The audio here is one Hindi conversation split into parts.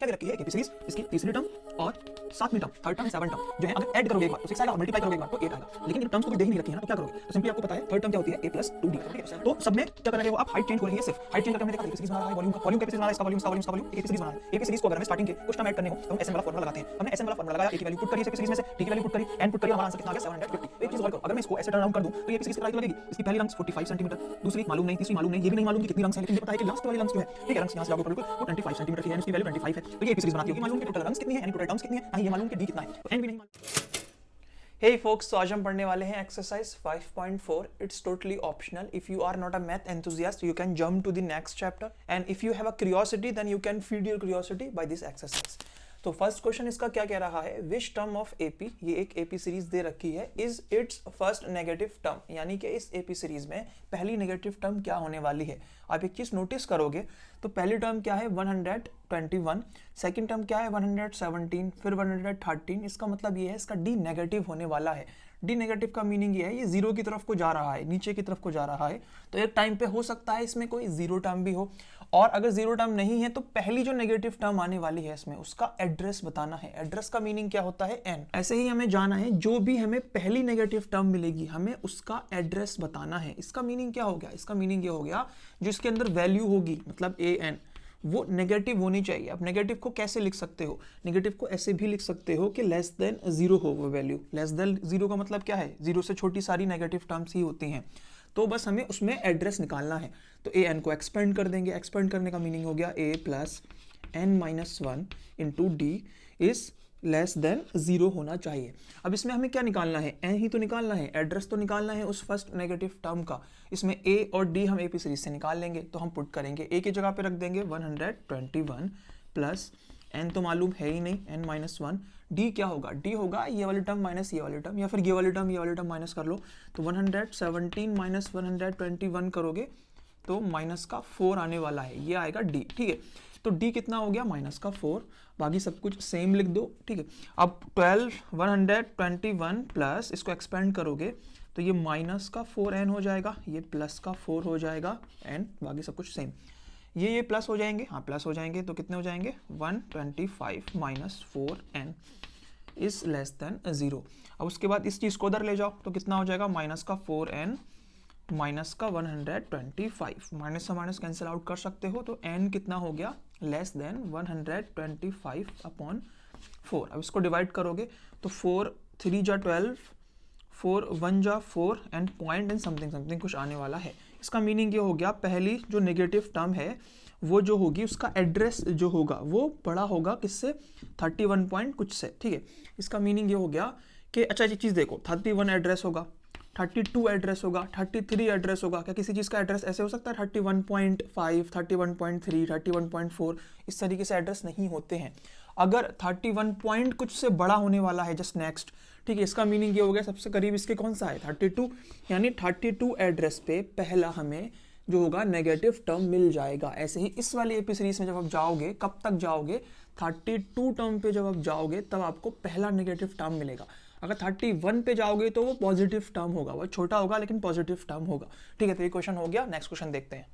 क्या दे रखी है एपी सीरीज, इसकी तीसरी टर्म और सातवीं term, third term and seven term जो है अगर ऐड करोगे एक बार तो 6 आएगा और मल्टीप्लाई करोगे एक बार तो 8 आएगा। लेकिन इन टर्म्स को कुछ दे ही नहीं रखी है ना, तो क्या करोगे? तो सिंपली आपको पता है थर्ड टर्म क्या होती है a + 2d। तो सब में क्या कर रहे हो आप, हाइट चेंज हो रही है, सिर्फ हाइट चेंज करके हमने देखा एपी सीरीज बना रहा है, वॉल्यूम का वॉल्यूम कैसे बना रहा है, इसका वॉल्यूम, इसका वॉल्यूम, इसका वॉल्यूम, एपी सीरीज बना रहा है। एपी सीरीज को अगर हमें स्टार्टिंग के कुछ टर्म ऐड करने हो तो हम एसएन वाला फार्मूला लगाते हैं। हमने एसएन वाला फार्मूला लगाया, a की वैल्यू पुट करी एपी सीरीज में से, d की वैल्यू पुट करी, n पुट करी, हमारा आंसर कितना आ गया 750। एक चीज और करो, अगर मैं इसको ऐसे टर्न अराउंड कर दूं तो ये एपी सीरीज कितनी लगेगी? इसकी पहली रंग 45 सेंटीमीटर, दूसरी मालूम नहीं, तीसरी मालूम नहीं, ये भी नहीं मालूम कि कितनी रंग है, लेकिन ये पता है कि लास्ट वाली रंग जो है, ठीक है, रंग यहां से लागू करो वो 25 सेंटीमीटर की है, इसकी वैल्यू 25 है। तो ये एपी सीरीज बनाती होगी, मालूम कि टोटल रंग्स कितनी है यानी टोटल टर्म्स कितनी है, नहीं ये मालूम कि d कितना है, तो n भी नहीं मालूम। Hey folks, तो आज हम पढ़ने वाले हैं exercise 5.4. It's totally optional. If you are not a math enthusiast, you can jump to the next chapter. And if you have a curiosity, then you can feed your curiosity by this exercise. तो फर्स्ट क्वेश्चन इसका क्या कह रहा है, विच टर्म ऑफ एपी, ये एक एपी सीरीज दे रखी है, is it's first negative term, यानी कि इस एपी सीरीज में पहली नेगेटिव टर्म क्या होने वाली है। आप एक चीज नोटिस करोगे तो पहली टर्म क्या है 121, सेकंड टर्म क्या है 117, फिर 113, इसका मतलब ये है इसका डी नेगेटिव होने वाला है। डी नेगेटिव का मीनिंग ये है ये जीरो की तरफ को जा रहा है, नीचे की तरफ को जा रहा है, तो एक टाइम पे हो सकता है इसमें कोई जीरो टर्म भी हो, और अगर जीरो टर्म नहीं है तो पहली जो नेगेटिव टर्म आने वाली है इसमें उसका एड्रेस बताना है। एड्रेस का मीनिंग क्या होता है n। ऐसे ही हमें जाना है जो भी हमें पहली नेगेटिव टर्म मिलेगी हमें उसका एड्रेस बताना है। इसका मीनिंग क्या हो गया, इसका मीनिंग ये हो गया जो इसके अंदर वैल्यू होगी मतलब an वो नेगेटिव होनी चाहिए। अब नेगेटिव को कैसे लिख सकते हो, नेगेटिव को ऐसे भी लिख सकते हो कि लेस देन जीरो हो वो वैल्यू। लेस देन जीरो का मतलब क्या है, जीरो से छोटी सारी नेगेटिव टर्म्स ही होती हैं, तो बस हमें उसमें एड्रेस निकालना है। तो ए एन को एक्सपेंड कर देंगे, एक्सपेंड करने का मीनिंग हो गया a + n-1 into D is less than zero होना चाहिए। अब इसमें हमें क्या निकालना है, n ही तो निकालना है, एड्रेस तो निकालना है उस फर्स्ट नेगेटिव टर्म का। इसमें a और d हम एपी सीरीज से निकाल लेंगे, तो हम पुट करेंगे a की जगह पे रख देंगे 121 प्लस n तो मालूम है ही नहीं n-1, d क्या होगा, d होगा ये वाली टर्म माइनस ये वाली टर्म, या फिर ये वाली टर्म माइनस कर लो, तो 117 माइनस 121 करोगे तो माइनस का 4 आने वाला है, ये आएगा d। ठीक है, तो d कितना हो गया माइनस का 4, बाकी सब कुछ सेम लिख दो। ठीक है, अब 121 प्लस इसको एक्सपेंड करोगे तो ये माइनस का 4n हो जाएगा, ये प्लस का 4 हो जाएगा n, बाकी सब कुछ सेम। ये प्लस हो जाएंगे, हाँ प्लस हो जाएंगे, तो कितने हो जाएंगे 125 minus 4n is less than zero. अब उसके बाद इस चीज़ को उधर ले जाओ तो कितना हो जाएगा माइनस का 4n माइनस का 125, माइनस से माइनस कैंसिल आउट कर सकते हो, तो n कितना हो गया लेस देन 125/4। अब इसको डिवाइड करोगे तो 4 3 जा 12, 4 1 जा 4 and point and something something कुछ आने वाला है। इसका मीनिंग ये हो गया पहली जो नेगेटिव टर्म है वो जो होगी उसका एड्रेस जो होगा वो बड़ा होगा किससे 31 पॉइंट कुछ से। ठीक है, इसका मीनिंग ये हो गया कि अच्छा ये चीज़ देखो 31 एड्रेस होगा, 32 एड्रेस होगा, 33 एड्रेस होगा। क्या किसी चीज़ का एड्रेस ऐसे हो सकता है 31.5, 31.3, 31.4, इस तरीके से एड्रेस नहीं होते हैं। अगर 31 पॉइंट कुछ से बड़ा होने वाला है जस्ट नेक्स्ट, ठीक है, इसका मीनिंग ये हो गया सबसे करीब इसके कौन सा है 32, यानी 32 एड्रेस पे पहला हमें जो होगा नेगेटिव टर्म मिल जाएगा। ऐसे ही इस वाली एपी सीरीज में जब आप जाओगे, कब तक जाओगे 32 टर्म पे जब आप जाओगे तब आपको पहला नेगेटिव टर्म मिलेगा। अगर 31 पे जाओगे तो वो पॉजिटिव टर्म होगा, वो छोटा होगा लेकिन पॉजिटिव टर्म होगा। ठीक है, तो ये क्वेश्चन हो गया। नेक्स्ट क्वेश्चन देखते हैं।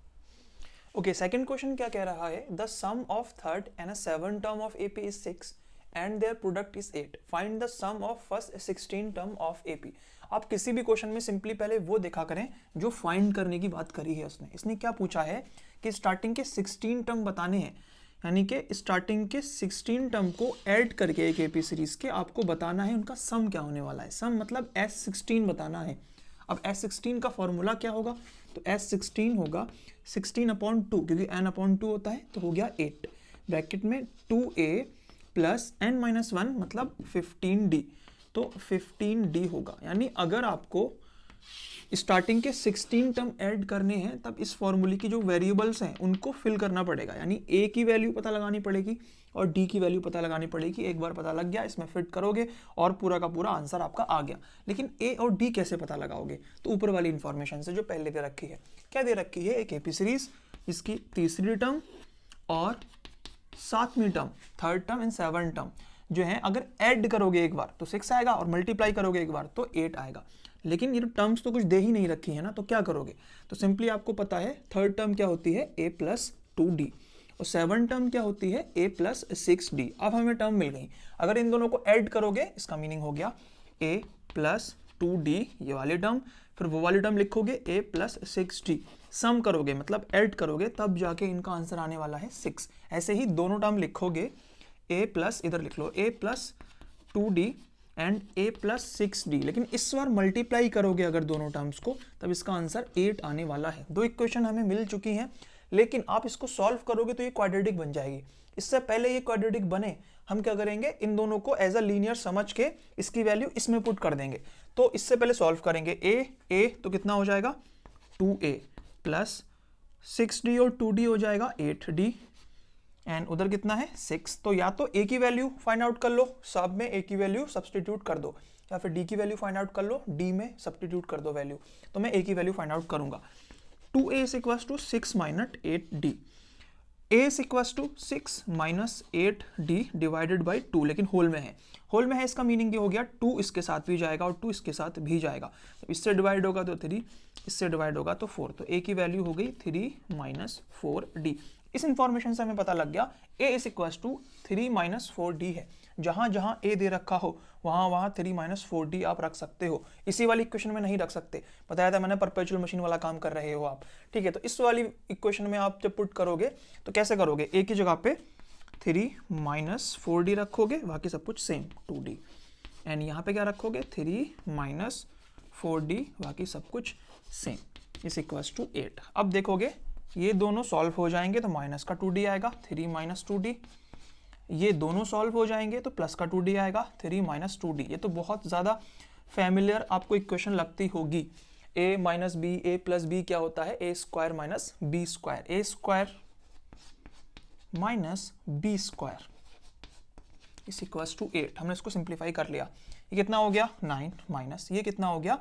ओके, सेकंड क्वेश्चन क्या कह रहा है, the sum of third and 7 term of AP is 6 and their product is 8, find the sum of first 16 term of AP. आप किसी भी क्वेश्चन में सिंपली पहले वो देखा करें जो फाइंड करने की बात करी है उसने। इसने क्या पूछा है कि स्टार्टिंग के 16 टर्म बताने हैं, यानी कि स्टार्टिंग के 16 टर्म को ऐड करके एक एपी सीरीज के आपको बताना है उनका सम क्या होने वाला है। सम मतलब S16 बताना है। अब S16 का फॉर्मूला क्या होगा, तो S16 होगा 16/2, क्योंकि n/2 होता है तो हो गया 8, ब्रैकेट में 2a प्लस n-1 मतलब 15d, तो 15d होगा। यानी अगर आपको स्टार्टिंग के 16 टर्म ऐड करने हैं तब इस फॉर्मूले की जो वेरिएबल्स हैं उनको फिल करना पड़ेगा, यानी a की वैल्यू पता लगानी पड़ेगी और d की वैल्यू पता लगानी पड़ेगी। एक बार पता लग गया इसमें फिट करोगे और पूरा का पूरा आंसर आपका आ गया। लेकिन a और d कैसे पता लगाओगे, तो ऊपर वाली इंफॉर्मेशन से जो पहले दे रखी है। क्या दे रखी है, एक एपी सीरीज जिसकी तीसरी टर्म और सातवीं term, third term and 7 term जो है अगर ऐड करोगे एक बार तो 6 आएगा और मल्टीप्लाई करोगे एक बार तो 8 आएगा। लेकिन ये टर्म्स तो कुछ दे ही नहीं रखी है ना, तो क्या करोगे, तो सिंपली आपको पता है थर्ड टर्म क्या होती है a + 2d और 7 टर्म क्या होती है a प्लस 6d। अब हमें टर्म मिल गई, अगर इन दोनों को ऐड करोगे इसका मीनिंग हो गया a प्लस 2d ये वाली टर्म, फिर वो वाली टर्म लिखोगे a प्लस 6d, सम करोगे मतलब ऐड करोगे तब जाके इनका आंसर आने वाला है 6। ऐसे ही दोनों टर्म लिखोगे a प्लस, इधर लिख लो a plus 2d and a plus 6d, लेकिन इस बार मल्टीप्लाई करोगे अगर दोनों टर्म्स को तब इसका आंसर 8 आने वाला है। दो इक्वेशन हमें मिल चुकी हैं, लेकिन आप इसको सॉल्व करोगे तो ये क्वाड्रेटिक बन जाएगी। इससे पहले ये क्वाड्रेटिक बने हम क्या करेंगे, इन दोनों को एज अ लीनियर समझ के इसकी वैल्यू इसमें पुट कर देंगे। तो इससे पहले सॉल्व करेंगे a तो कितना हो जाएगा 2a प्लस 6d और 2d हो जाएगा 8d एंड उधर कितना है 6। तो या तो a की वैल्यू फाइंड आउट कर लो, सब में a की वैल्यू सब्सटीट्यूट कर दो, या फिर d की वैल्यू फाइंड आउट कर लो, d में सब्सटीट्यूट कर दो वैल्यू। तो मैं a की वैल्यू फाइंड आउट करूंगा। 2a is equals to 6 minus 8d, a is equals to 6 minus 8d divided by 2, लेकिन होल में है, होल में है इसका मीनिंग ये हो गया 2 इसके साथ भी जाएगा और 2 इसके साथ भी जाएगा, तो इससे डिवाइड होगा तो 3, इससे डिवाइड होगा तो 4, तो a की वैल्यू हो गई 3 माइनस 4d। इस इंफॉर्मेशन से हमें पता लग गया a is equals to 3 minus 4d है। जहां जहां a दे रखा हो वहां वहां 3 माइनस 4d आप रख सकते हो, इसी वाली इक्वेशन में नहीं रख सकते, बताया था मैंने, परपेचुअल मशीन वाला काम कर रहे हो आप, ठीक है। तो इस वाली इक्वेशन में आप जब पुट करोगे तो कैसे करोगे, a की जगह पे 3 माइनस 4d रखोगे, बाकी सब कुछ सेम 2d, एंड यहाँ पे क्या रखोगे 3 माइनस 4d, बाकी सब कुछ सेम, इस इक्वल्स टू 8। अब देखोगे ये दोनों सॉल्व हो जाएंगे तो माइनस का 2d आएगा 3 माइनस 2d, ये दोनों सॉल्व हो जाएंगे तो प्लस का 2d आएगा 3 माइनस 2d। ये तो बहुत ज़्यादा फैमिलियर आपको इक्वेशन लगती होगी। a minus B, A plus B क्या होता है a square minus B square, a square minus B square is equals to 8। हमने इसको सिंप्लीफाई कर लिया, ये कितना हो गया 9 माइनस ये कितना हो गया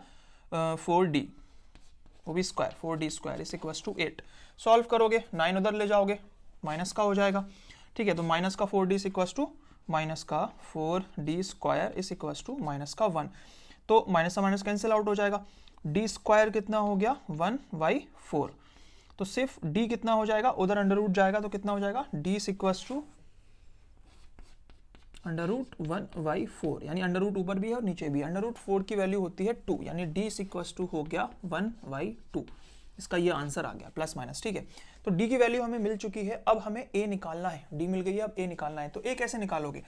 4d, वो भी square 4d square is equals to 8। Solve करोगे 9 उधर ले जाओगे माइनस का हो जाएगा, ठीक है। तो माइनस का 4d इस इक्वल्स टू माइनस का 4d square is equals to minus का 1, तो माइनस का माइनस कैंसिल आउट हो जाएगा, d स्क्वायर कितना हो गया 1/4, तो सिर्फ d कितना हो जाएगा, उधर अंडर रूट जाएगा तो कितना हो जाएगा d इस इक्वल्स टू अंडर रूट 1/4, यानी अंडर रूट ऊपर भी है और नीचे भी है, अंडर रूट 4 की वैल्यू होती है 2, यानी d इस इक्वल्स टू हो गया 1/2। इसका ये आंसर आ गया प्लस माइनस, ठीक है। तो d की वैल्यू हमें मिल चुकी है, अब हमें a निकालना है, d मिल गई है, अब a निकालना है। तो a कैसे निकालोगे,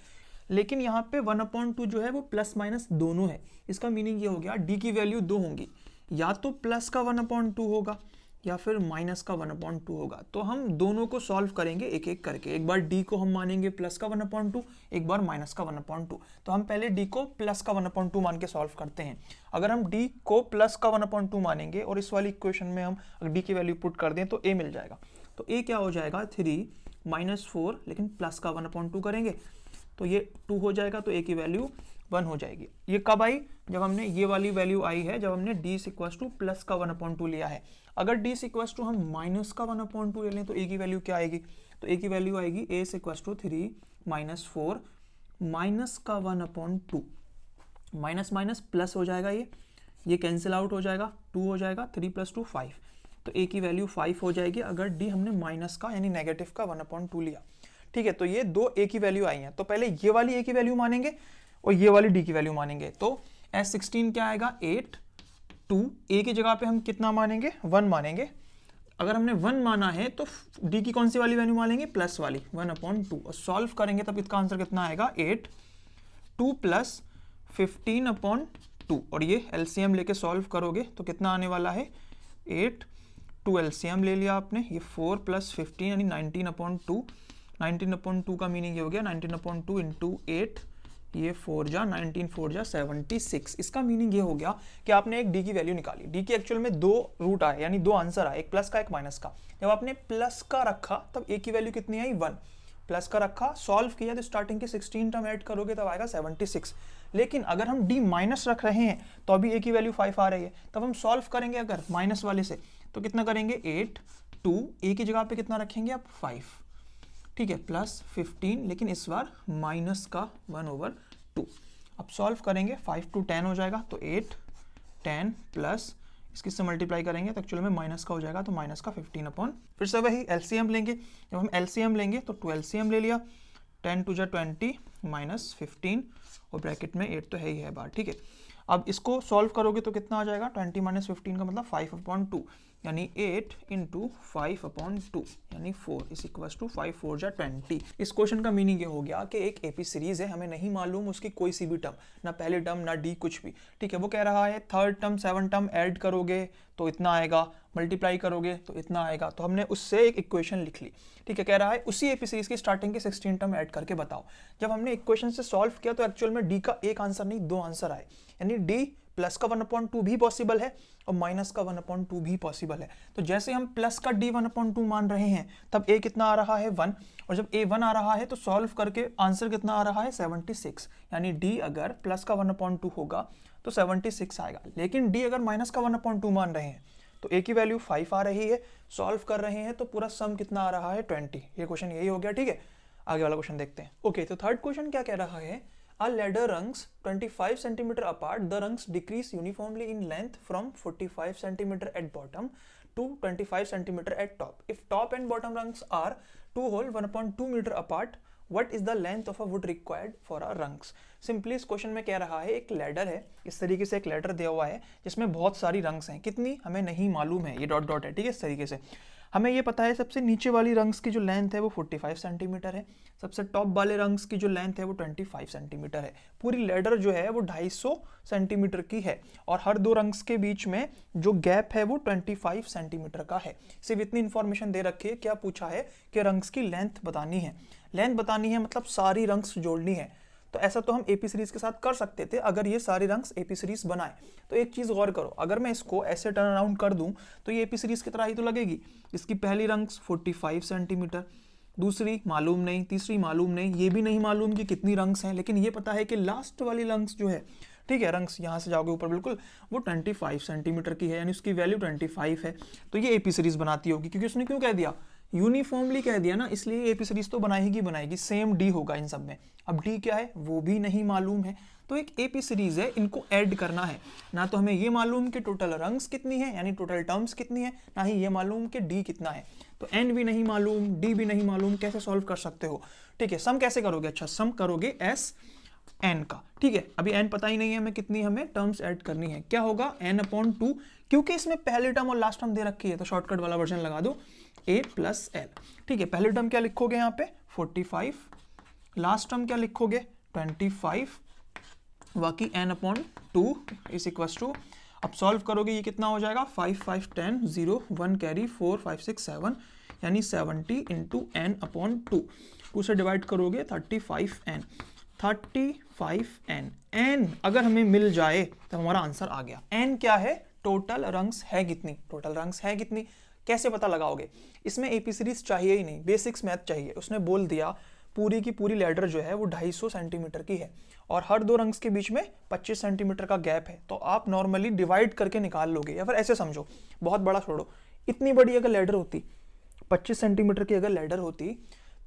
लेकिन यहाँ पे 1/2 जो है वो प्लस माइनस दोनों है, इसका मीनिंग ये हो गया d की वैल्यू 2 होंगी, या तो प्लस का 1/2 होगा या फिर माइनस का 1/2 होगा। तो हम दोनों को सॉल्व करेंगे एक एक करके, एक बार d को हम मानेंगे प्लस का 1/2, एक बार माइनस का 1/2। तो हम पहले d को प्लस का 1/2 मान के सॉल्व करते हैं। अगर हम d को प्लस का 1/2 मानेंगे और इस वाली इक्वेशन में हम d की वैल्यू पुट कर दें तो a मिल जाएगा। तो a क्या हो जाएगा 3 माइनस 4, लेकिन प्लस का 1/2 करेंगे तो ये 2 हो जाएगा, तो a की वैल्यू 1 हो जाएगी। ये कब आई, जब हमने ये वाली वैल्यू आई है, जब हमने d इक्वल्स टू प्लस का 1/2 लिया है। अगर d इक्वल्स टू हम माइनस का 1/2 ले लें तो a की वैल्यू क्या आएगी, तो a की वैल्यू आएगी a equals to 3 minus 4 minus का 1/2, माइनस माइनस प्लस हो जाएगा, ये कैंसिल आउट हो जाएगा, 2 हो जाएगा, 3 + 2 5, तो a की वैल्यू 5 हो जाएगी अगर d हमने माइनस का यानी नेगेटिव का 1/2 लिया, ठीक है। तो ये दो a की वैल्यू आई हैं, तो पहले ये वाली a की वैल्यू मानेंगे और ये वाली d की वैल्यू मानेंगे। तो S16 क्या आएगा 8, 2, a की जगह पे हम कितना मानेंगे 1 मानेंगे। अगर हमने 1 माना है तो d की कौन सी वाली वैल्यू मानेंगे, प्लस वाली 1/2, और सॉल्व करेंगे तब इसका आंसर कितना आएगा 8, 2 + 15/2, और ये एलसीएम लेके सॉल्व करोगे तो कितना आने वाला है 8, 2 एलसीएम ले लिया आपने, ये 4 + 15 यानी 19/2, 19/2 का मीनिंग ये हो गया 19/2 × 8, ये 4 जा 19, 4 जा 76। इसका मीनिंग ये हो गया कि आपने एक d की वैल्यू निकाली, d की एक्चुअल में 2 रूट आए यानी 2 आंसर आए, एक प्लस का एक माइनस का। जब आपने प्लस का रखा तब a की वैल्यू कितनी आई 1, प्लस का रखा सॉल्व किया तो स्टार्टिंग के 16 टर्म ऐड करोगे तब आएगा 76। लेकिन अगर हम d माइनस रख रहे हैं तो अभी a की वैल्यू 5 आ रही है, तब हम सॉल्व करेंगे अगर माइनस वाले से तो कितना करेंगे 8, 2, a की जगह पे कितना रखेंगे आप 5, ठीक है, प्लस 15, लेकिन इस बार माइनस का 1/2। अब सॉल्व करेंगे 5 to 10 हो जाएगा, तो 8, 10 प्लस इसकी से मल्टीप्लाई करेंगे तो एक्चुअली में माइनस का हो जाएगा, तो माइनस का 15 अपॉन, फिर से वही एलसीएम लेंगे। जब हम एलसीएम लेंगे तो 2 एलसीएम ले लिया, 10 टू जा 20 माइनस 15 और ब्रैकेट में 8 तो है ही है बार, ठीक है। अब इसको सॉल्व करोगे तो कितना आ जाएगा, 20 माइनस 15 का मतलब 5/2, यानी 8 इंटू 5/2 यानी 4 इज इक्वल टू 5 4 जा 20। इस क्वेश्चन का मीनिंग ये हो गया कि एक एपी सीरीज है, हमें नहीं मालूम उसकी कोई सी भी टर्म, ना पहली टर्म ना डी कुछ भी, ठीक है। वो कह रहा है थर्ड टर्म 7 टर्म ऐड करोगे तो इतना आएगा, मल्टीप्लाई करोगे तो इतना आएगा, तो हमने उससे एक इक्वेशन लिख ली, ठीक है। कह रहा है उसी एपी सीरीज की स्टार्टिंग के 16 टर्म ऐड करके बताओ। जब हमने इक्वेशन से सॉल्व किया तो एक्चुअल में डी का एक आंसर नहीं 2 आंसर आए, यानी डी प्लस का 1/2 भी पॉसिबल है और माइनस का 1/2 भी पॉसिबल है। तो जैसे हम प्लस का डी 1/2 मान रहे हैं तब ए कितना आ रहा है 1, और जब ए 1 आ रहा है तो सॉल्व करके आंसर कितना आ रहा है 76, यानी डी अगर प्लस का 1/2 होगा तो 76 आएगा। लेकिन डी अगर माइनस का 1/2 मान रहे हैं तो ए की वैल्यू 5 आ रही है, सॉल्व कर रहे हैं तो पूरा सम कितना आ रहा है 20। ये क्वेश्चन यही हो गया, ठीक है। आगे वाला क्वेश्चन देखते हैं। ओके, तो थर्ड क्वेश्चन क्या कह रहा है, a ladder rungs 25 cm apart, the rungs decrease uniformly in length from 45 cm at bottom to 25 cm at top. If top and bottom rungs are 2 whole 1/2 meter apart, what is the length of a wood required for a rungs? Simply इस क्वेश्चन में कह रहा है एक लैडर है, इस तरीके से एक लैडर दिया हुआ है जिसमें बहुत सारी रंग्स हैं, कितनी हमें नहीं मालूम है, ये डॉट डॉट है, ठीक है। इस तरीके से हमें ये पता है सबसे नीचे वाली रंग्स की जो लेंथ है वो 45 सेंटीमीटर है, सबसे टॉप वाले रंग्स की जो लेंथ है वो 25 सेंटीमीटर है। पूरी लैडर जो है वो 250 सेंटीमीटर की है और हर दो रंग्स के बीच में जो गैप है वो 25 सेंटीमीटर का है। सिर्फ इतनी इंफॉर्मेशन दे रखी है, क्या पूछा है कि रंग्स की लेंथ बतानी है। लेंथ बतानी है मतलब सारी रंग्स जोड़नी है। तो ऐसा तो हम एपी सीरीज के साथ कर सकते थे अगर ये सारी रंग्स एपी सीरीज बनाए। तो एक चीज गौर करो, अगर मैं इसको ऐसे टर्न अराउंड कर दूं तो ये एपी सीरीज की तरह ही तो लगेगी। इसकी पहली रंग्स 45 सेंटीमीटर, दूसरी मालूम नहीं, तीसरी मालूम नहीं, ये भी नहीं मालूम कि कितनी रंग्स हैं, लेकिन ये पता है कि लास्ट वाली रंग्स जो है, ठीक है, रंग्स यहाँ से जाओगे ऊपर बिल्कुल, वो 25 सेंटीमीटर की है, यानी उसकी वैल्यू 25 है। तो ये एपी सीरीज बनाती होगी, क्योंकि उसने क्यों कह दिया, यूनिफॉर्मली कह दिया ना, इसलिए एपी सीरीज तो बनाएगी, सेम डी होगा इन सब में। अब डी क्या है वो भी नहीं मालूम है, तो एक एपी सीरीज है, इनको ऐड करना है। ना तो हमें ये मालूम कि टोटल रंग्स कितनी है, यानी टोटल टर्म्स कितनी है, ना ही ये मालूम कि डी कितना है। तो एन भी नहीं मालूम, डी भी नहीं मालूम, कैसे सॉल्व कर सकते हो, ठीक है। सम कैसे करोगे, अच्छा सम करोगे एस एन का, ठीक है। अभी एन पता ही नहीं है हमें कितनी, हमें टर्म्स ऐड करनी है। क्या होगा n/2, क्योंकि इसमें पहली टर्म और लास्ट टर्म दे रखी है तो शॉर्टकट वाला वर्जन लगा दो a + l, ठीक है। पहली टर्म क्या लिखोगे यहाँ पे 45, लास्ट टर्म क्या लिखोगे 25, बाकी n/2 इज इक्वल टू, अब सॉल्व करोगे ये कितना हो जाएगा 5 5 10 0 1 कैरी 4 5 6 7, यानी 70 इंटू n/2, 2 से डिवाइड करोगे 35n, 35n। n अगर हमें मिल जाए तो हमारा आंसर आ गया। n क्या है, टोटल रंग्स है कितनी, टोटल रंग्स है कितनी, कैसे पता लगाओगे। इसमें एपी सीरीज चाहिए ही नहीं, बेसिक्स मैथ चाहिए। उसने बोल दिया पूरी की पूरी लैडर जो है वो 250 सेंटीमीटर की है और हर दो रंग्स के बीच में 25 सेंटीमीटर का गैप है, तो आप नॉर्मली डिवाइड करके निकाल लोगे, या फिर ऐसे समझो, बहुत बड़ा छोड़ो, इतनी बड़ी अगर लैडर होती, 25 सेंटीमीटर की अगर लैडर होती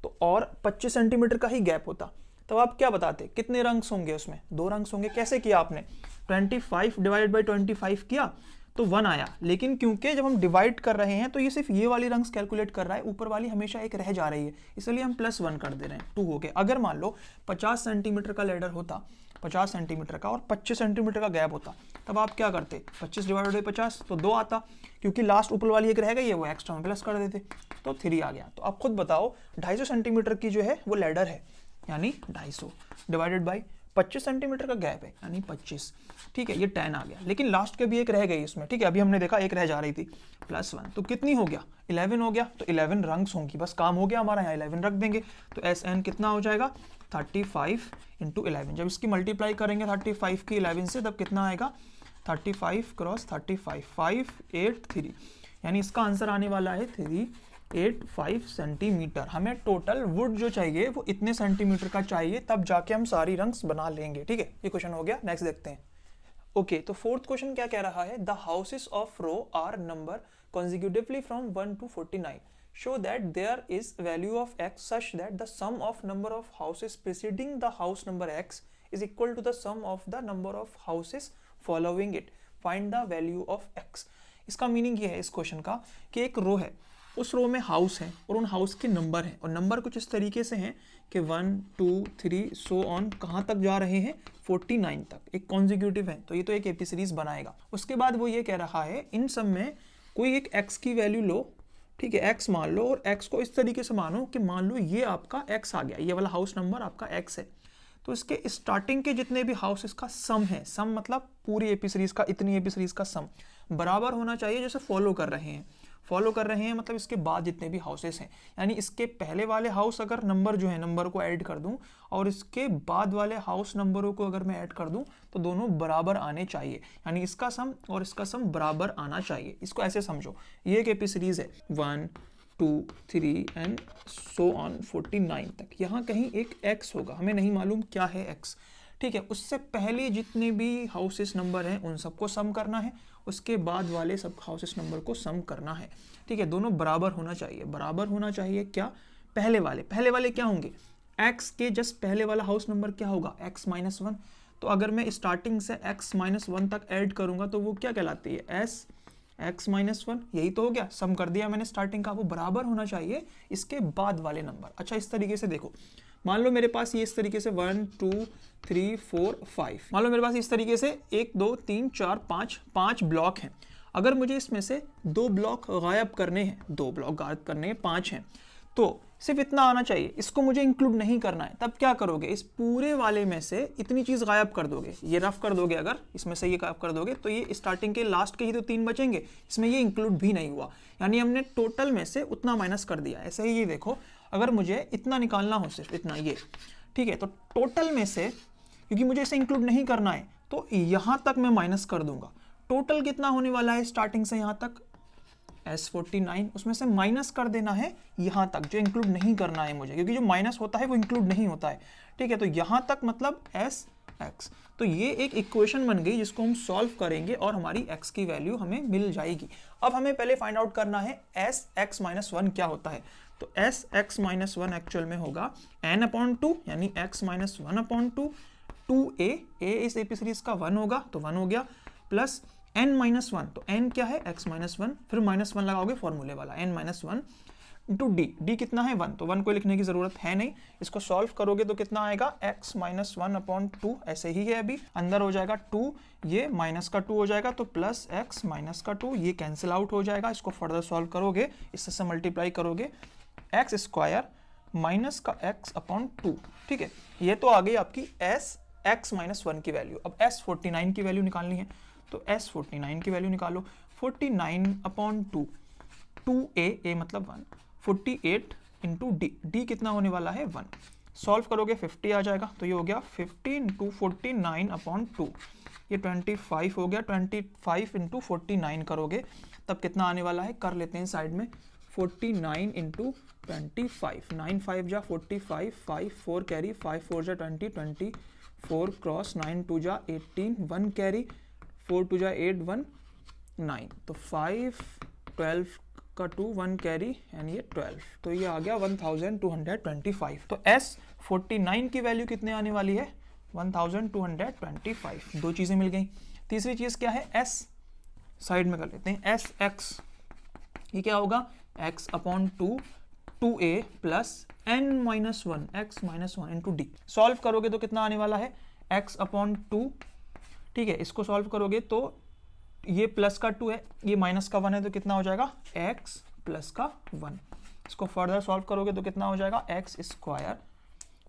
तो और 25 सेंटीमीटर का ही गैप होता, तब आप क्या बताते कितने रंग्स होंगे, उसमें 2 रंग्स होंगे। कैसे किया आपने, 25 डिवाइडेड बाई 25 किया तो 1 आया, लेकिन क्योंकि जब हम डिवाइड कर रहे हैं तो ये सिर्फ ये वाली रंग्स कैलकुलेट कर रहा है, ऊपर वाली हमेशा एक रह जा रही है, इसलिए हम +1 कर दे रहे हैं, 2 हो गए। अगर मान लो 50 सेंटीमीटर का लैडर होता, 50 सेंटीमीटर का और 25 सेंटीमीटर का गैप होता, तब आप क्या करते, 25 डिवाइडेड बाई 50 तो 2 आता, क्योंकि लास्ट ऊपर वाली एक रह गई है वो एक्स्ट्रा में प्लस कर देते तो 3 आ गया। तो आप खुद बताओ 250 सेंटीमीटर की जो है वो लैडर है, यानी 250 डिवाइडेड बाई 25 सेंटीमीटर का गैप है यानी 25, ठीक है, ये 10 आ गया। लेकिन लास्ट के भी एक रह गई इसमें, ठीक है, अभी हमने देखा एक रह जा रही थी, +1, तो कितनी हो गया 11 हो गया, तो 11 रंग्स होंगी, बस काम हो गया हमारा, यहाँ 11 रख देंगे। तो एस एन कितना हो जाएगा 35 इंटू 11, जब इसकी मल्टीप्लाई करेंगे 35 की 11 से तब कितना आएगा 35 क्रॉस 35 5 8 3, यानी इसका आंसर आने वाला है 385 सेंटीमीटर। हमें टोटल वुड जो चाहिए वो इतने सेंटीमीटर का चाहिए, तब जाके हम सारी रंग्स बना लेंगे, ठीक है। ये क्वेश्चन हो गया, नेक्स्ट देखते हैं। ओके, तो फोर्थ क्वेश्चन क्या कह रहा है, the houses of row are number consecutively from 1 to 49. Show that there is value of x such that the sum of number of houses preceding the house number x is equal to the sum of the number of houses following it. Find the value of x. इसका मीनिंग ये है इस क्वेश्चन का कि एक रो है, उस रो में हाउस है और उन हाउस के नंबर हैं, और नंबर कुछ इस तरीके से हैं कि 1 2 3 सो ऑन कहाँ तक जा रहे हैं, 49 तक, एक कॉन्जिक्यूटिव है। तो ये तो एक एपी सीरीज बनाएगा। उसके बाद वो ये कह रहा है इन सब में कोई एक x की वैल्यू लो, ठीक है, x मान लो, और x को इस तरीके से मानो कि मान लो ये आपका x आ गया, ये वाला हाउस नंबर आपका x है, तो इसके स्टार्टिंग के जितने भी हाउसेस का सम है, सम मतलब पूरी एपी सीरीज का, इतनी एपी सीरीज का सम बराबर होना चाहिए जैसे फॉलो कर रहे हैं। फॉलो कर रहे हैं मतलब इसके बाद जितने भी हाउसेस हैं, यानी इसके पहले वाले हाउस अगर नंबर जो है नंबर को ऐड कर दूं और इसके बाद वाले हाउस नंबरों को अगर मैं ऐड कर दूं तो दोनों बराबर आने चाहिए, यानी इसका सम और इसका सम बराबर आना चाहिए। इसको ऐसे समझो, ये एक एपी सीरीज है 1 2 3 एंड सो ऑन 49 तक। यहाँ कहीं एक x होगा, हमें नहीं मालूम क्या है x, ठीक है। उससे पहले जितने भी हाउसेस नंबर हैं उन सबको सम करना है, उसके बाद वाले सब हाउसेस नंबर को सम करना है, ठीक है। दोनों बराबर होना चाहिए, बराबर होना चाहिए क्या, पहले वाले क्या होंगे, x के जस्ट पहले वाला हाउस नंबर क्या होगा, x माइनस 1। तो अगर मैं स्टार्टिंग से x माइनस 1 तक ऐड करूंगा तो वो क्या कहलाती है, s x माइनस 1, यही तो हो गया, सम कर दिया मैंने स्टार्टिंग का, वो बराबर होना चाहिए इसके बाद वाले नंबर। अच्छा इस तरीके से देखो, मान लो मेरे पास ये इस तरीके से 1 2 3 4 5, मान लो मेरे पास इस तरीके से 1 2 3 4 5 ब्लॉक हैं। अगर मुझे इसमें से 2 ब्लॉक गायब करने हैं, 2 ब्लॉक गायब करने हैं, 5 हैं, तो सिर्फ इतना आना चाहिए, इसको मुझे इंक्लूड नहीं करना है। तब क्या करोगे, इस पूरे वाले में से इतनी चीज गायब कर दोगे, ये रफ कर दोगे, अगर इसमें से ये गायब कर दोगे तो ये स्टार्टिंग के लास्ट के ही तो 3 बचेंगे, इसमें ये इंक्लूड भी नहीं हुआ, यानी हमने टोटल में से उतना माइनस कर दिया। ऐसे ही ये देखो, अगर मुझे इतना निकालना हो, सिर्फ इतना ये, ठीक है, तो टोटल में से, क्योंकि मुझे इसे इंक्लूड नहीं करना है तो यहां तक मैं माइनस कर दूंगा। टोटल कितना होने वाला है स्टार्टिंग से यहां तक, S49, उसमें से माइनस कर देना है यहां तक, जो इंक्लूड नहीं करना है मुझे, क्योंकि जो माइनस होता है वो इंक्लूड नहीं होता है, ठीक है। तो यहां तक मतलब SX, तो ये एक इक्वेशन बन गई जिसको हम सॉल्व करेंगे और हमारी x की वैल्यू हमें मिल जाएगी। अब हमें पहले फाइंड आउट करना है SX माइनस 1 क्या होता है। तो SX माइनस 1 एक्चुअल में होगा n/2, यानी x माइनस 1/2, 2a, a इस एपी सीरीज का 1 होगा तो 1 हो गया, प्लस n माइनस 1, तो n क्या है, x माइनस 1, फिर माइनस 1 लगाओगे फॉर्मूले वाला, n minus 1 into D, D कितना है 1, तो 1 को लिखने की जरूरत है नहीं, इसको सॉल्व करोगे तो कितना आएगा, x माइनस 1/2, ऐसे ही है अभी, अंदर हो जाएगा 2, ये माइनस का 2 हो जाएगा, तो प्लस x माइनस का 2, ये कैंसिल आउट हो जाएगा। इसको फर्दर सॉल्व करोगे, इससे से मल्टीप्लाई करोगे, x स्क्वायर माइनस का x/2, ठीक है। ये तो आ गई आपकी x माइनस 1 की वैल्यू। अब S49 की वैल्यू निकालनी है, तो S49 की वैल्यू निकालो, 49/2, 2a, a मतलब 1, 48 इंटू डी, डी कितना होने वाला है 1, सॉल्व करोगे 50 आ जाएगा, तो ये हो गया 50 इंटू 49/2, ये 25 हो गया, 25 इंटू 49 करोगे तब कितना आने वाला है, कर लेते हैं साइड में, 49 इंटू 25, 9 5 जा 45, 5 4 कैरी, 5 4 जा 20, 24 क्रॉस 9 2 जा 18, 1 कैरी, 4 2 जा 8, 1 9, तो 5 12 का 2, 1 कैरी एंड ये 12, तो ये आ गया 1225। तो S49 की वैल्यू कितने आने वाली है, 1225। दो चीजें मिल गई। तीसरी चीज क्या है, S साइड में कर लेते हैं, SX, ये क्या होगा, x/2, 2a plus n minus 1, x minus 1 into D, solve करोगे तो कितना आने वाला है, x/2, ठीक है। इसको सॉल्व करोगे तो ये प्लस का 2 है, ये माइनस का 1 है, तो कितना हो जाएगा, x प्लस का 1। इसको फर्दर सॉल्व करोगे तो कितना हो जाएगा, x स्क्वायर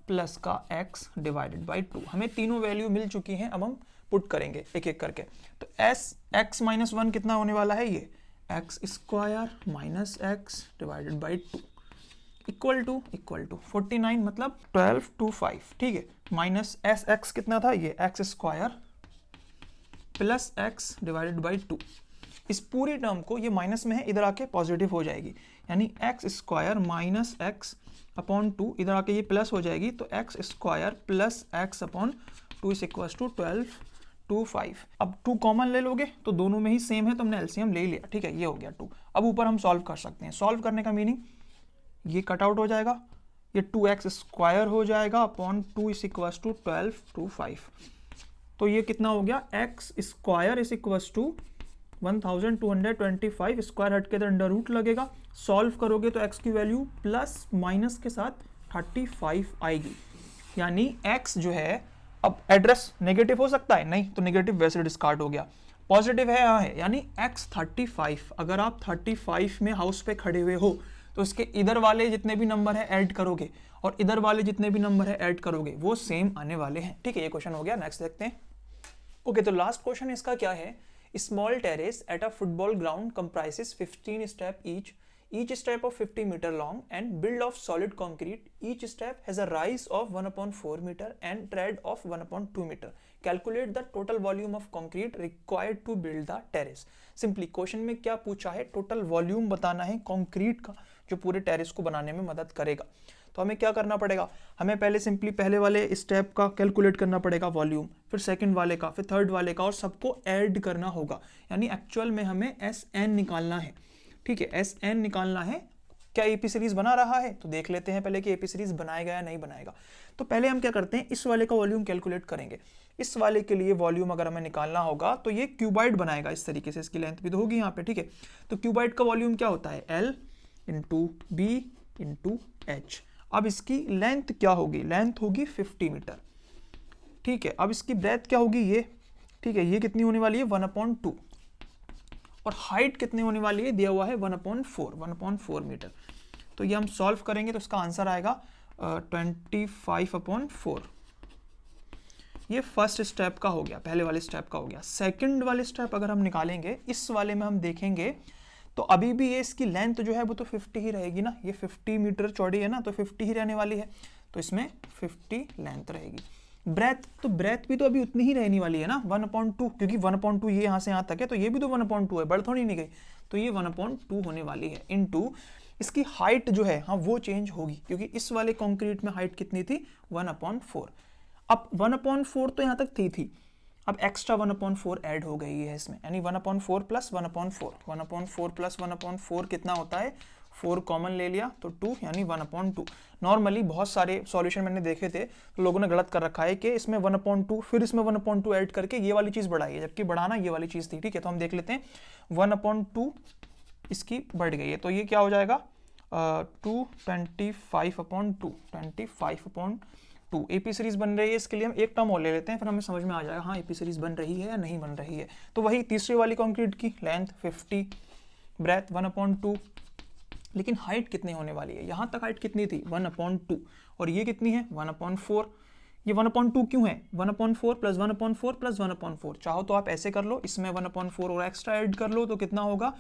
प्लस का x डिवाइडेड बाई 2। हमें तीनों वैल्यू मिल चुकी हैं, अब हम पुट करेंगे एक एक करके। तो x माइनस 1 कितना होने वाला है, ये x square minus x divided by 2 equal to 49, मतलब 12 to 5, ठीक है। माइनस SX कितना था, ये x square plus x divided by 2। इस पूरी टर्म को, ये माइनस में है, इधर आके पॉजिटिव हो जाएगी, यानी x स्क्वायर माइनस x/2, इधर आके ये प्लस हो जाएगी, तो x square plus x/2 is equal to 12 to 5। अब 2 कॉमन ले लोगे तो दोनों में ही सेम है, तो हमने एलसीएम ले लिया, ठीक है, ये हो गया 2। अब ऊपर हम सॉल्व कर सकते हैं, सॉल्व करने का मीनिंग ये कट आउट हो जाएगा, ये 2x स्क्वायर हो जाएगा upon 2 is equal to 12 to 5, तो ये कितना हो गया, x square is equal to 1225 square हट के इधर अंडर रूट लगेगा, सॉल्व करोगे तो x की वैल्यू प्लस माइनस के साथ 35 आएगी, यानी x जो है, अब एड्रेस नेगेटिव हो सकता है नहीं, तो नेगेटिव वैसे डिस्कार्ड हो गया, पॉजिटिव है यहाँ है, यानी x 35। अगर आप 35 में हाउस पे खड़े हुए हो तो इसके इधर वाले जितने भी नंबर है ऐड करोगे और इधर वाले जितने भी नंबर है ऐड करोगे वो सेम आने वाले हैं। ठीक है, ये क्वेश्चन हो गया। नेक्स्ट देखते हैं। ओके, तो लास्ट क्वेश्चन इसका क्या है, small terrace at a football ground comprises 15 step each step of 50 meter long and build of solid concrete. Each step has a rise of 1/4 meter and tread of 1/2 meter. Calculate the total volume of concrete required to build the terrace. Simply question में क्या पूछा है, टोटल वॉल्यूम बताना है कंक्रीट का जो पूरे टेरेस को बनाने में मदद करेगा। तो हमें क्या करना पड़ेगा, हमें पहले सिंपली पहले वाले स्टेप का कैलकुलेट करना पड़ेगा वॉल्यूम, फिर सेकंड वाले का, फिर थर्ड वाले का, और सबको ऐड करना होगा, यानी एक्चुअल में हमें SN निकालना है। ठीक है, SN निकालना है। क्या AP सीरीज बना रहा है, तो देख लेते हैं पहले कि AP सीरीज बनाएगा या नहीं बनाएगा। तो पहले हम क्या करते हैं, इस वाले का वॉल्यूम कैलकुलेट करेंगे। इस वाले के लिए वॉल्यूम अगर हमें निकालना होगा तो ये क्यूबाइड बनाएगा इस तरीके से, इसकी लेंथ भी तो होगी यहाँ पे। ठीक है, तो क्यूबाइड का वॉल्यूम क्या होता है, L into B into H। अब इसकी लेंथ क्या होगी, लेंथ होगी 50 मीटर। ठीक है, अब इसकी ब्रेथ क्या होगी ये, ठीक है, ये कितनी होने वाली है 1/2, और हाइट कितनी होने वाली है दिया हुआ है 1/4 मीटर। तो ये हम सॉल्व करेंगे तो इसका आंसर आएगा 25/4। ये फर्स्ट स्टेप का हो गया, पहले वाले स्टेप का हो गया। सेकंड वाले स्टेप अगर हम निकालेंगे, इस वाले में हम देखेंगे तो अभी भी ये इसकी लेंथ जो है वो तो 50 ही रहेगी ना, ये 50 मीटर चौड़ी है ना, तो 50 ही रहने वाली है, तो इसमें 50 लेंथ रहेगी। ब्रेथ, तो ब्रेथ भी तो अभी उतनी ही रहने वाली है ना 1/2, क्योंकि 1/2 ये यहाँ से यहाँ तक है, तो ये भी तो 1/2 है, बढ़ थोड़ी नहीं गई, तो ये 1/2 होने वाली है। इनटू इसकी हाइट जो है, हाँ वो चेंज होगी, क्योंकि इस वाले कंक्रीट में हाइट कितनी थी 1/4। अब 1/4 तो यहाँ तक थी, अब एक्स्ट्रा 1/4 ऐड हो गई है इसमें, यानी 1/4 प्लस 1/4, 1/4 प्लस 1/4 कितना होता है, 4 कॉमन ले लिया तो 2, यानी 1/2। नॉर्मली बहुत सारे सॉल्यूशन मैंने देखे थे तो लोगों ने गलत कर रखा है कि इसमें 1/2 फिर इसमें 1/2 ऐड करके ये वाली चीज़ बढ़ाई है, जबकि बढ़ाना ये वाली चीज़ थी। ठीक है, तो हम देख लेते हैं 1/2 इसकी बढ़ गई है, तो ये क्या हो जाएगा 25/2, 25/2। AP सीरीज बन रही है, इसके लिए हम एक टर्म और ले लेते हैं, फिर हमें समझ में आ जाएगा हाँ AP सीरीज बन रही है या नहीं बन रही है। तो वही तीसरी वाली कंक्रीट की लेंथ 50, ब्रेथ 1/2, लेकिन हाइट कितनी होने वाली है, यहाँ तक हाइट कितनी थी 1/2, और ये कितनी है 1/4। ये 1/2 क्यों है, 1/4 प्लस 1/4 प्लस 1/4, चाहो तो आप ऐसे कर लो, इसमें 1/4 और एक्स्ट्रा ऐड कर लो, तो कितना होगा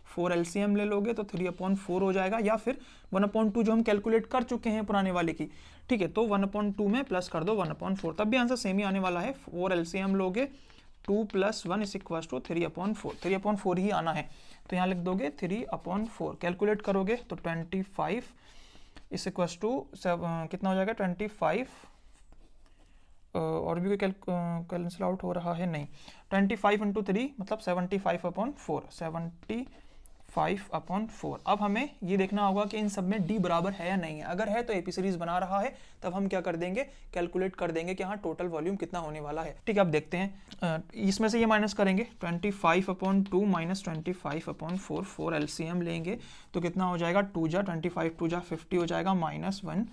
4 LCM ले लोगे तो 3/4 हो जाएगा, या फिर 1/2 जो हम कैलकुलेट कर चुके हैं पुराने वाले की। ठीक है, तो 1/2 में प्लस कर दो 1/4, तब भी आंसर सेम ही आने वाला है। 4 LCM लोगे, 2 + 1 = 3/4, 3/4 ही आना है, तो यहाँ लिख दोगे 3/4। कैलकुलेट करोगे तो 25 = कितना हो जाएगा 25, और भी कोई कैंसिल आउट हो रहा है नहीं, 25 × 3 मतलब 75/4, 75/4। अब हमें ये देखना होगा कि इन सब में D बराबर है या नहीं है। अगर है तो AP सीरीज बना रहा है, तब हम क्या कर देंगे, कैलकुलेट कर देंगे कि हाँ टोटल वॉल्यूम कितना होने वाला है। ठीक है, अब देखते हैं, इसमें से ये माइनस करेंगे, 25/2 माइनस 25/4, 4 LCM लेंगे तो कितना हो जाएगा 2 जा 25, 2 जा 50 हो जाएगा, -1,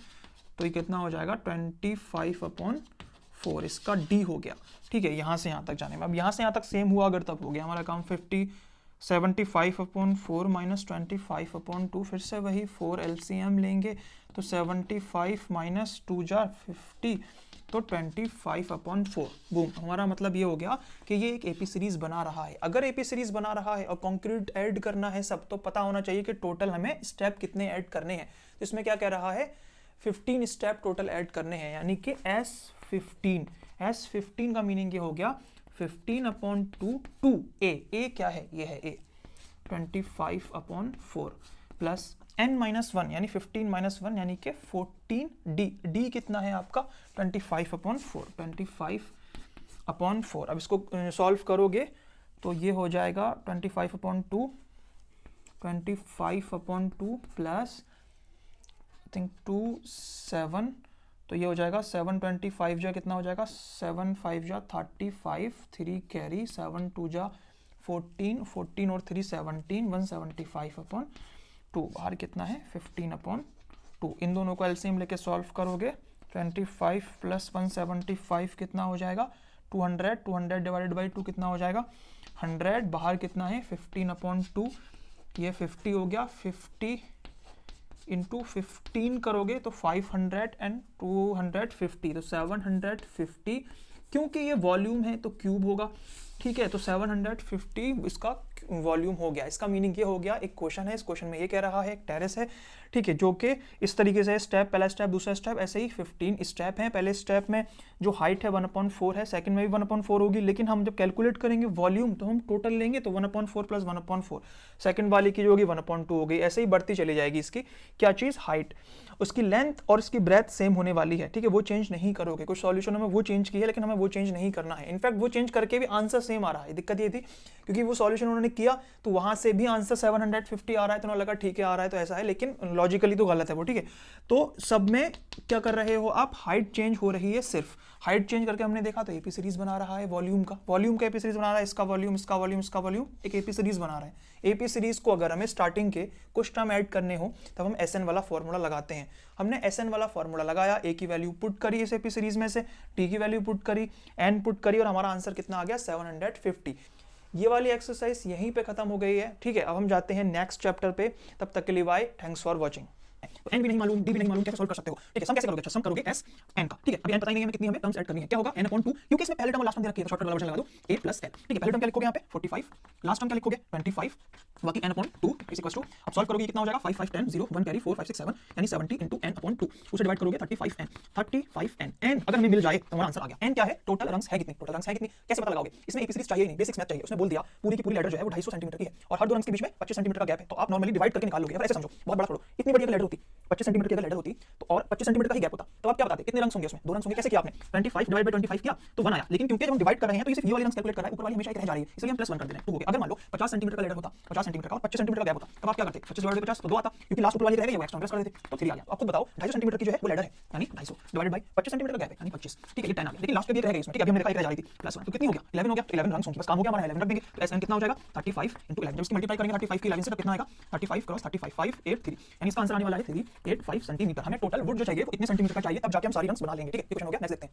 तो ये कितना हो जाएगा 25/4, इसका D हो गया। ठीक है, यहाँ से यहाँ तक जाने में, अब यहाँ से यहाँ तक सेम हुआ अगर तब हो गया हमारा काम। 75/4 माइनस 25/2, फिर से वही 4 LCM लेंगे तो 75 माइनस 2 जा 50, तो 25/4। बूम, हमारा मतलब ये हो गया कि ये एक AP सीरीज बना रहा है। अगर AP सीरीज बना रहा है और कंक्रीट ऐड करना है सब, तो पता होना चाहिए कि टोटल हमें स्टेप कितने ऐड करने हैं। तो इसमें क्या कह रहा है 15 स्टेप टोटल ऐड करने हैं, यानी कि S15 का मीनिंग ये हो गया 15/2 A क्या है, ये है A, 25/4 प्लस n-1 यानी 15 - 1 यानी कि 14D। D कितना है आपका 25/4, 25/4। अब इसको सॉल्व करोगे तो ये हो जाएगा 25/2 प्लस आई थिंक 2 7, तो ये हो जाएगा 725 जा कितना हो जाएगा 7 5 जा 35, 3 कैरी, 7 2 जा 14, 14 और 3 17, 175 अपॉन 2, बाहर कितना है 15 अपॉन 2। इन दोनों को एलसीएम लेके सॉल्व करोगे 25 प्लस 175 कितना हो जाएगा 200, 200 डिवाइडेड बाई 2 कितना हो जाएगा 100, बाहर कितना है 15 अपॉन 2, ये 50 हो गया, 50 इंटू 15 करोगे तो 500 एंड 250 तो 750, क्योंकि ये वॉल्यूम है तो क्यूब होगा, ठीक है। तो 750 इसका वॉल्यूम हो गया। इसका मीनिंग ये हो गया, एक क्वेश्चन है, इस क्वेश्चन में ये कह रहा है एक टेरेस है, ठीक है, जो कि इस तरीके से स्टेप, पहला स्टेप, दूसरा स्टेप, ऐसे ही 15 स्टेप हैं। पहले स्टेप में जो हाइट है 1/4 है, सेकंड में भी 1/4 होगी, लेकिन हम जब कैलकुलेट करेंगे वॉल्यूम तो हम टोटल लेंगे तो 1/4 प्लस 1/4, सेकंड वाली की जो होगी 1/2 हो गई, ऐसे ही बढ़ती चली जाएगी इसकी क्या चीज़, हाइट। उसकी लेंथ और इसकी ब्रेथ सेम होने वाली है, ठीक है, वो चेंज नहीं करोगे। कुछ सॉल्यूशनों में वो चेंज की है, लेकिन हमें वो चेंज नहीं करना है। इनफैक्ट वो चेंज करके भी आंसर सेम आ रहा है। दिक्कत ये थी क्योंकि वो सॉल्यूशन उन्होंने किया तो वहां से भी आंसर 750 आ रहा है, तो उन्हें लगा ठीक है आ रहा है तो ऐसा है, लेकिन लॉजिकली तो गलत है वो, ठीक है। तो सब में क्या कर रहे हो आप, हाइट चेंज हो रही है, सिर्फ हाइट चेंज करके हमने देखा तो एपी सीरीज बना रहा है वॉल्यूम का एपी सीरीज बना रहा है, इसका वॉल्यूम, इसका वॉल्यूम, इसका वॉल्यूम, एक एपी सीरीज बना रहा है। एपी सीरीज को अगर हमें स्टार्टिंग के कुछ टर्म ऐड करने हो तब हम एसएन वाला फॉर्मूला लगाते हैं। हमने एसएन वाला फॉर्मूला लगाया, ए की वैल्यू पुट करी इस एपी सीरीज में से, टी की वैल्यू पुट करी, एन पुट करी, और हमारा आंसर कितना आ गया 750। ये वाली एक्सरसाइज यहीं पे खत्म हो गई है, ठीक है। अब हम जाते हैं नेक्स्ट चैप्टर पे, तब तक के लिए बाय, थैंक्स फॉर वॉचिंग। तो एन भी नहीं मालूम, डी भी नहीं मालूम, कैसे सॉल्व कर सकते हो, ठीक है। सम कैसे करोगे, अच्छा सम करोगे एस एन का, ठीक है। अभी एन पता ही नहीं है हमें कितनी, हमें टर्म्स ऐड करनी है, क्या होगा n/2, क्योंकि इसमें पहले टर्म और लास्ट टर्म दे रखी है तो शॉर्टकट वाला वर्जन लगा दो, a प्लस l, ठीक है। पहले टर्म क्या लिखोगे यहाँ पे 45, लास्ट टर्म क्या लिखोगे 25, बाकी n/2 इज इक्वल टू, अब सॉल्व करोगे कितना हो जाएगा 5 5 10 0 1 कैरी 4 5 6 7 यानी 70 into n/2, उसे डिवाइड करोगे 35n n अगर हमें मिल जाए तो हमारा आंसर आ गया। n क्या है, टोटल रंग्स है कितनी, टोटल रंग्स है कितनी, कैसे पता लगाओगे, इसमें एपी सीरीज चाहिए नहीं, बेसिक्स मैथ चाहिए। उसने बोल दिया पूरी की पूरी लेटर जो है वो 250 सेंटीमीटर की है और हर दो रंग्स के बीच में 25 सेंटीमीटर का गैप है, तो आप नॉर्मली डिवाइड करके निकाल लोगे। ऐसे समझो, बहुत बड़ा छोड़ो, इतनी बड़ी लेटर होती 25 सेंटीमीटर की अगर लेटर होती तो और 25 सेंटीमीटर का ही गैप होता, तो आप क्या बताते कितने रंग्स होंगे उसमें, दो रंग्स होंगे। कैसे किया आपने, 25 डिवाइड बाय 25 किया तो 1 आया, लेकिन क्योंकि जब हम डिवाइड कर रहे हैं तो ये सिर्फ ये वाली रंग्स कैलकुलेट कर रहा है, ऊपर वाली हमेशा एक रह जा रही है, इसलिए हम +1 कर दे रहे हैं, 2 हो गया। अगर मान लो 50 सेंटीमीटर का लेटर होता, 50 सेंटीमीटर का और 25 सेंटीमीटर का गैप होता, तब आप क्या करते, 25 डिवाइड बाय 50 तो 2 आता, क्योंकि लास्ट ऊपर वाली रह गई है वो एक्स्ट्रा कर देते तो 3 आ गया। आपको बताओ 250 सेंटीमीटर की जो है वो लेटर है, यानी 250 डिवाइड बाय 25 सेंटीमीटर का गैप है यानी 25, ठीक है, ये 10 आ गया। लेकिन लास्ट के भी एक रह गई इसमें, ठीक है, अभी हमने देखा एक रह जा रही थी, +1 तो कितनी हो गया 11 हो गया, तो 11 रंग्स होंगी, बस काम हो गया हमारा, 11 रख देंगे तो एसएन कितना हो जाएगा 35 into 11, जब इसकी मल्टीप्लाई करेंगे 35 की 11 से तो कितना आएगा 35 क्रॉस 35 583, यानी इसका आंसर आने वाला है 385 सेंटीमीटर। हमें टोटल वुड जो चाहिए वो इतने सेंटीमीटर का चाहिए, तब जाके हम सारी रंग्स बना लेंगे, ठीक है। क्वेश्चन हो गया, नेक्स्ट देखते हैं।